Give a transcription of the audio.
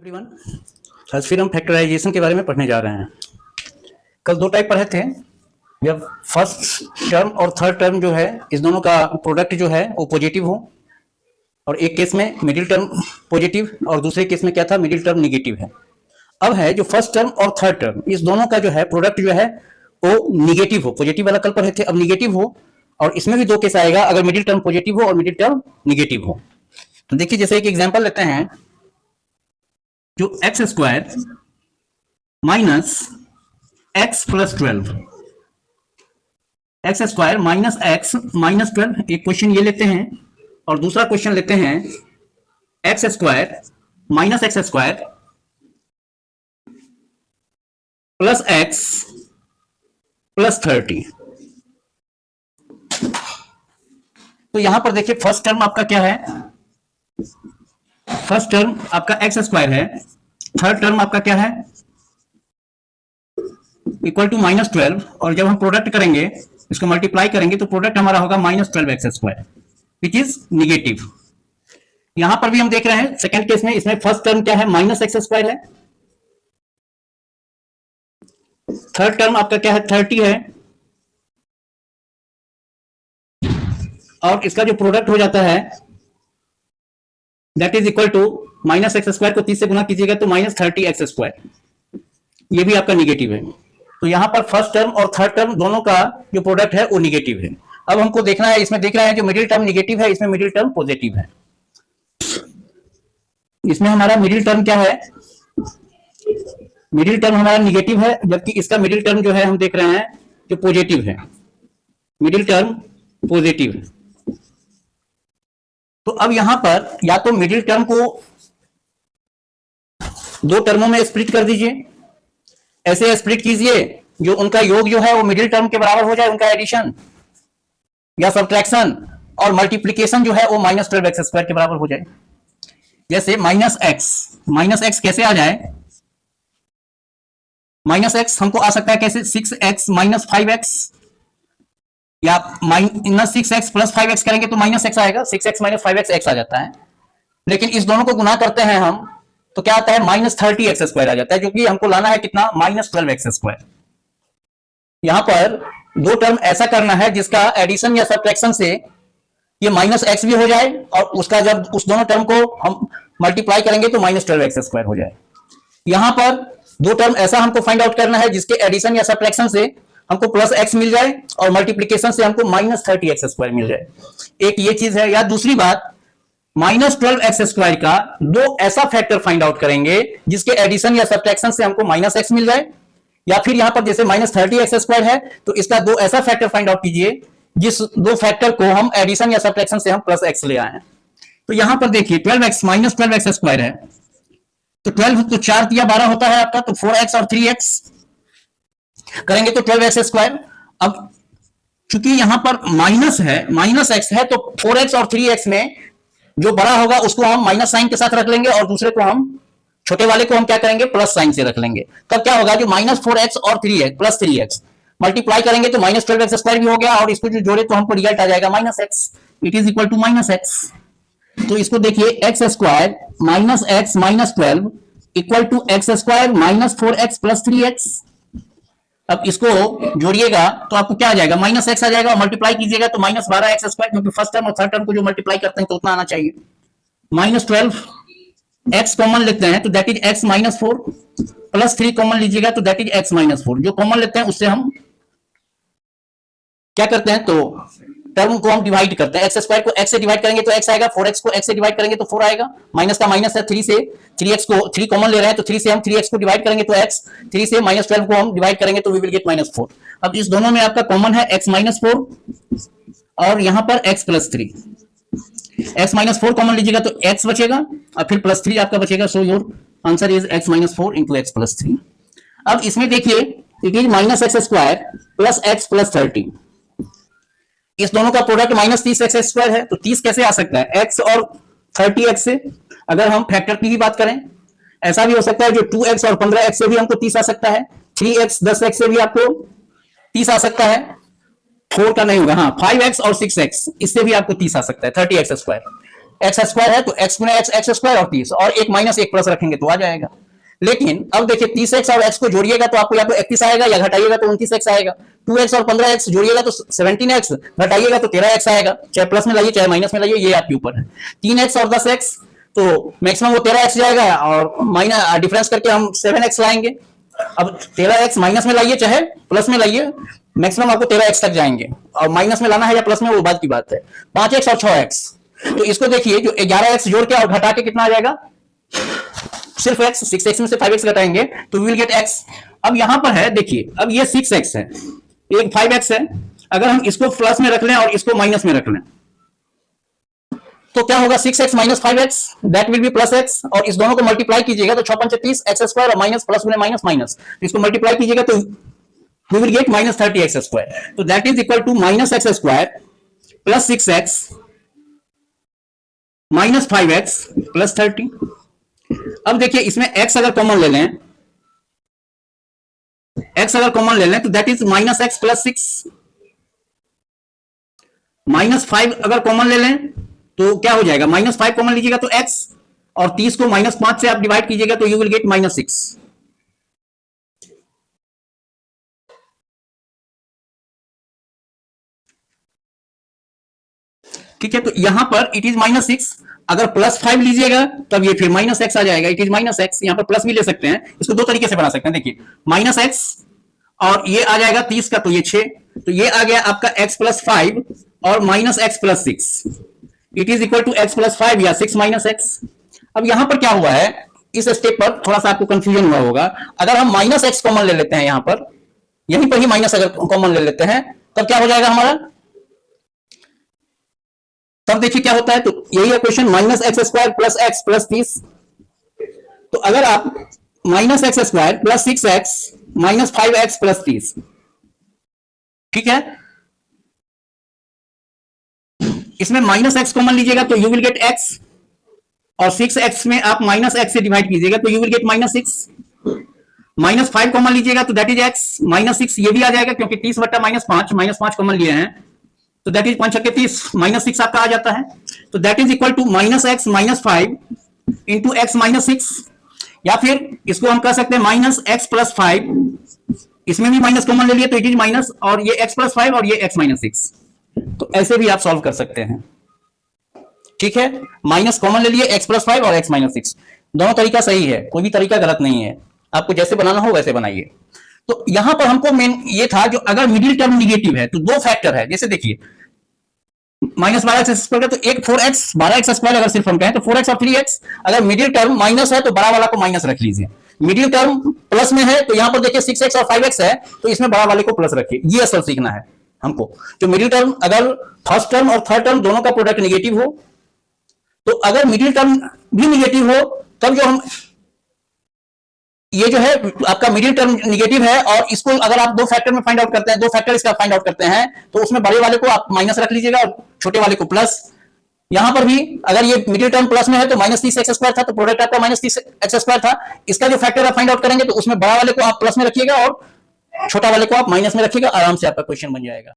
Everyone, आज फिर हम फैक्टराइजेशन के बारे में पढ़ने जा रहे हैं। कल दो टाइप पढ़े थे। जब फर्स्ट टर्म और थर्ड टर्म जो है, इस दोनों का प्रोडक्ट जो है वो पॉजिटिव हो, और एक केस में मिडिल टर्म पॉजिटिव और दूसरे केस में क्या था, मिडिल टर्म निगेटिव है। अब है जो फर्स्ट टर्म और थर्ड टर्म, इस दोनों का जो है प्रोडक्ट जो है वो निगेटिव हो। पॉजिटिव वाला कल पढ़े थे, अब निगेटिव हो, और इसमें भी दो केस आएगा, अगर मिडिल टर्म पॉजिटिव हो और मिडिल टर्म निगेटिव हो। तो देखिए, जैसे एक एग्जाम्पल लेते हैं, जो x square minus x plus 12, x square minus x minus 12, एक क्वेश्चन ये लेते हैं, और दूसरा क्वेश्चन लेते हैं x square minus x square plus x plus 30। तो यहां पर देखिए, फर्स्ट टर्म आपका क्या है, फर्स्ट टर्म आपका एक्स स्क्वायर है, थर्ड टर्म आपका क्या है, इक्वल टू माइनस 12, और जब हम प्रोडक्ट करेंगे, इसको मल्टीप्लाई करेंगे, तो प्रोडक्ट हमारा होगा minus 12 x square, which is negative. यहां पर भी हम देख रहे हैं सेकंड केस में, इसमें फर्स्ट टर्म क्या है, माइनस एक्स स्क्वायर है, थर्ड टर्म आपका क्या है, 30 है, और इसका जो प्रोडक्ट हो जाता है that is equal to minus x square को 30 से गुना कीजिएगा तो माइनस 30 एक्स स्क्वायर, ये भी आपका निगेटिव है। तो यहां पर फर्स्ट टर्म और थर्ड टर्म दोनों का जो प्रोडक्ट है वो निगेटिव है। अब हमको देखना है, इसमें देख रहे हैं जो मिडिल टर्म निगेटिव है, इसमें मिडिल टर्म पॉजिटिव है। इसमें हमारा मिडिल टर्म क्या है, मिडिल टर्म हमारा निगेटिव है, जबकि इसका मिडिल टर्म जो है हम देख रहे हैं जो पॉजिटिव है, मिडिल टर्म पॉजिटिव है। तो अब यहां पर या तो मिडिल टर्म को दो टर्मों में स्प्लिट कर दीजिए, ऐसे स्प्लिट कीजिए जो उनका योग जो है वो मिडिल टर्म के बराबर हो जाए, उनका एडिशन या सब्ट्रैक्शन, और मल्टीप्लीकेशन जो है वो माइनस 12 एक्स स्क्वायर के बराबर हो जाए। जैसे माइनस एक्स कैसे आ जाए, माइनस एक्स हमको आ सकता है कैसे, 6x माइनस 5x, या माइनस 6x प्लस 5x करेंगे तो माइनस एक्स आएगा, 6x माइनस 5x एक्स आ जाता है। लेकिन इस दोनों को गुना करते हैं हम तो क्या आता है, माइनस 30 एक्स स्क्वायर आ जाता है, क्योंकि हमको लाना है कितना, माइनस 12 एक्स स्क्वायर। यहां पर दो टर्म ऐसा करना है जिसका एडिशन या सब्ट्रैक्शन से ये माइनस एक्स भी हो जाए, और उसका जब उस दोनों टर्म को हम मल्टीप्लाई करेंगे तो माइनस 12 एक्स स्क्वायर हो जाए। यहां पर दो टर्म ऐसा हमको फाइंड आउट करना है जिसके एडिशन या सब्ट्रैक्शन से हमको प्लस एक्स मिल जाए, और मल्टीप्लीकेशन से हमको माइनस 30 एक्स स्क्वायर मिल जाए। एक ये चीज है। या दूसरी बात, माइनस 12 एक्स स्क्वायर का दो ऐसा फैक्टर फाइंड आउट करेंगे जिसके एडिशन या सब्ट्रैक्शन से हमको माइनस एक्स मिल जाए, या फिर यहां पर जैसे माइनस 30 एक्स स्क्वायर है तो इसका दो ऐसा फैक्टर फाइंड आउट कीजिए जिस दो फैक्टर को हम एडिशन या सब्ट्रैक्शन से हम प्लस एक्स ले आए। तो यहां पर देखिए 12x माइनस 12 एक्स स्क्वायर है, तो 12 तो 4 दिया 12 होता है आपका, तो 4x और 3x करेंगे तो 12 एक्स स्क्वायर। अब चूंकि यहां पर माइनस है, माइनस एक्स है, तो 4x और 3x में जो बड़ा होगा उसको हम माइनस साइन के साथ रख लेंगे, और दूसरे को हम, छोटे वाले को हम क्या करेंगे, प्लस साइन से रख लेंगे। तब क्या होगा, जो माइनस 4x और 3x प्लस 3x मल्टीप्लाई करेंगे तो माइनस 12 एक्स स्क्वायर भी हो गया, और इसको जो जोड़े तो हमको रिजल्ट आ जाएगा minus x, it is equal to minus x. तो इसको देखिए, x square minus x minus 12 equal to x square minus 4x plus 3x। अब इसको जोड़िएगा तो आपको क्या आ जाएगा, माइनस एक्स आ जाएगा, और मल्टीप्लाई कीजिएगा तो माइनस 12 एक्स स्क्वायर, क्योंकि फर्स्ट टर्म और थर्ड टर्म को जो मल्टीप्लाई करते हैं तो उतना आना चाहिए। माइनस 12 एक्स कॉमन लेते हैं तो that is x minus 4, plus 3 common लीजिएगा तो दैट इज एक्स माइनस 4। जो कॉमन लेते हैं उससे हम क्या करते हैं, तो टर्म को हम डिवाइड करते हैं। एक्स स्क्वायर को एक्स से डिवाइड करेंगे तो एक्स आएगा, 4x को एक्स से डिवाइड करेंगे तो 4 आएगा, माइनस का माइनस है, 3 से 3x को 3 कॉमन ले रहे हैं तो 3 से हम 3x को डिवाइड करेंगे तो x, 3 से माइनस 12 को हम डिवाइड करेंगे तो वी विल गेट माइनस 4। अब इस दोनों में आपका कॉमन है x माइनस 4, और यहां पर x plus 3, x minus 4 common लीजिएगा तो x बचेगा, और फिर प्लस 3 आपका बचेगा। So your answer is x minus 4 into x plus 3। अब इसमें देखिए, it is minus x square plus x plus 30, इस दोनों का प्रोडक्ट माइनस 30 एक्स स्क्वायर है, तो 30 कैसे आ सकता है, x और 30x से। अगर हम फैक्टर की भी बात करें, ऐसा भी हो सकता है जो 2x और 15x से भी हमको 30 आ सकता है, 3x 10x से भी आपको 30 आ सकता है, 4 का नहीं होगा, हाँ 5x और 6x इससे भी आपको 30 आ सकता है, 30x स्क्वायर। एक्स स्क्वायर है तो एक्स गुना एक्स एक्स स्क्वायर और 30 और एक माइनस एक प्लस रखेंगे तो आ जाएगा। लेकिन अब देखिए 30x और x को जोड़िएगा तो आपको या तो 31 आएगा या घटाइएगा तो 29x आएगा। 2x और 15x जोड़िएगा तो 17x, घटाइएगा तो 13x आएगा। चाहे प्लस में लाइए चाहे माइनस में लाइए, ये आपके ऊपर है। 3x और 10x तो मैक्सिमम वो 13x जाएगा और माइनस डिफरेंस करके हम 7x लाएंगे। अब 13x माइनस में लाइए चाहे प्लस में लाइए, मैक्सिमम आपको 13x तक जाएंगे और माइनस में लाना है या प्लस में वो बात की बात है। 5x और 6x तो इसको देखिए जो 11x जोड़ के और घटा के कितना आ जाएगा, सिर्फ x, 6x में से 5x घटाएंगे तो वी विल गेट x। अब यहां पर है देखिए, अब ये 6x है, एक 5x है, अगर हम इसको प्लस में रख लें और इसको माइनस में रख लें तो क्या होगा, 6x minus 5x that will be plus x, और इस दोनों को मल्टीप्लाई कीजिएगा तो 6 पंचे 30 x स्क्वायर और माइनस प्लस गुने माइनस माइनस, तो इसको मल्टीप्लाई कीजिएगा तो we will get minus 30x square. तो that is equal to minus x square plus 6x minus 5x plus 30। अब देखिए इसमें x अगर कॉमन ले लें, x अगर कॉमन ले लें तो that is minus x plus 6, minus 5 अगर कॉमन ले लें तो क्या हो जाएगा, माइनस 5 कॉमन लीजिएगा तो x, और 30 को माइनस 5 से आप डिवाइड कीजिएगा तो यू विल गेट माइनस 6। ठीक है, तो यहां पर इट इज माइनस 6, अगर प्लस 5 लीजिएगा तब ये फिर माइनस x आ जाएगा। इट इज माइनस x, यहां पर प्लस भी ले सकते हैं, इसको दो तरीके से बना सकते हैं। देखिए माइनस x और ये आ जाएगा 30 का तो ये 6, तो ये आ गया आपका x प्लस 5 और minus x plus 6, it is equal to x plus 5 या 6 माइनस x। अब यहां पर क्या हुआ है, इस स्टेप पर थोड़ा सा आपको कंफ्यूजन हुआ होगा। अगर हम माइनस x कॉमन ले लेते हैं, यहां पर यहीं पर ही माइनस अगर कॉमन ले लेते हैं तब क्या हो जाएगा हमारा, तब देखिए क्या होता है, तो यही है question, minus x square plus x plus 30। तो अगर आप minus x square plus 6x minus 5x plus 30, ठीक है, इसमें माइनस x कॉमन लीजिएगा तो यू विल गेट x, और 6x में आप माइनस x से डिवाइड कीजिएगा तो you will get minus 6। Minus 5 common लीजिएगा तो दैट इज x, माइनस 6 ये भी आ जाएगा क्योंकि 30 बटा माइनस 5 कॉमन लिए हैं तो दैट इज 5 छक्के 30, माइनस 6 आपका आ जाता है। तो that is equal to minus x minus 5 into x minus 6, या फिर इसको हम कह सकते हैं माइनस एक्स प्लस 5, इसमें भी माइनस कॉमन ले लिए तो इट इज माइनस, और ये एक्स प्लस 5 और ये एक्स माइनस 6, तो ऐसे भी आप सॉल्व कर सकते हैं। ठीक है, माइनस कॉमन ले लिए एक्स प्लस 5 और एक्स माइनस 6, दोनों तरीका सही है, कोई भी तरीका गलत नहीं है, आपको जैसे बनाना हो वैसे बनाइए। तो यहां पर हमको मेन ये था, जो अगर मिडिल टर्म निगेटिव है तो दो फैक्टर है, जैसे देखिए माइनस 12x स्क्वायर तो एक 4x 12x स्क्वायर अगर सिर्फ हम कहें तो 4x और 3x, अगर मिडिल टर्म माइनस है तो बड़ा वाला को माइनस रख लीजिए, मिडिल टर्म प्लस में है तो यहां पर देखिए 6x और 5x है तो इसमें बड़ा वाले को प्लस रखिए। ये असल सीखना है हमको, जो मिडिल टर्म अगर फर्स्ट टर्म और थर्ड टर्म दोनों का प्रोडक्ट निगेटिव हो, तो अगर मिडिल टर्म भी निगेटिव हो तब जो हम ये जो है आपका मिडिल टर्म निगेटिव है, और इसको अगर आप दो फैक्टर में फाइंड आउट करते हैं, दो फैक्टर इसका फाइंड आउट करते हैं तो उसमें बड़े वाले को आप माइनस रख लीजिएगा और छोटे वाले को प्लस। यहां पर भी अगर ये मिडिल टर्म प्लस में है तो माइनस 30x स्क्वायर था तो प्रोडक्ट आपका माइनस 30x स्क्वायर था, इसका जो फैक्टर आप फाइंड आउट करेंगे तो उसमें बड़ा वाले को आप प्लस में रखिएगा और छोटा वाले को आप माइनस में रखिएगा, आराम से आपका क्वेश्चन बन जाएगा।